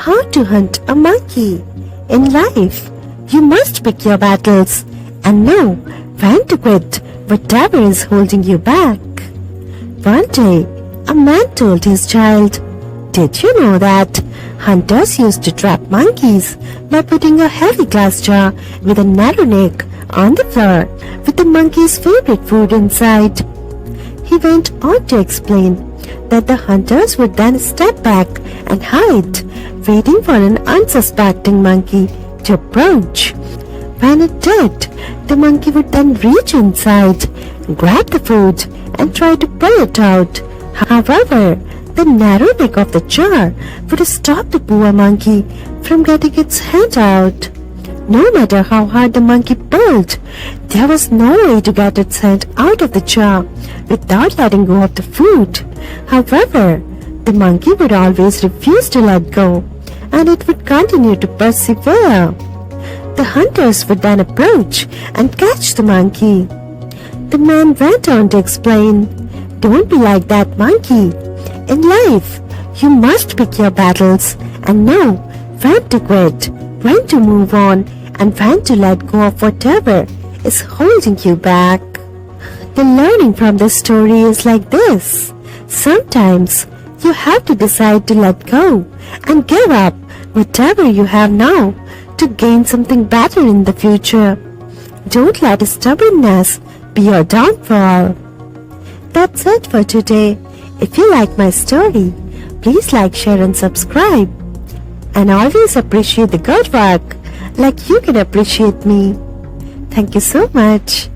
How to hunt a monkey. In life, you must pick your battles and know when to quit whatever is holding you back. One day, a man told his child, "Did you know that hunters used to trap monkeys by putting a heavy glass jar with a narrow neck on the floor with the monkey's favorite food inside?" He went on to explain that the hunters would then step back and hide, waiting for an unsuspecting monkey to approach. When it did, the monkey would then reach inside, grab the food, and try to pull it out. However, the narrow neck of the jar would stop the poor monkey from getting its head out. No matter how hard the monkey pulled, there was no way to get its head out of the jar without letting go of the food. However, the monkey would always refuse to let go, and it would continue to persevere. The hunters would then approach and catch the monkey. The man went on to explain, "Don't be like that monkey. In life, you must pick your battles and know when to quit, when to move on, and when to let go of whatever is holding you back." The learning from this story is like this. Sometimes you have to decide to let go and give up whatever you have now to gain something better in the future. Don't let stubbornness be your downfall. That's it for today. If you like my story, please like, share and subscribe. And always appreciate the good work like you can appreciate me. Thank you so much.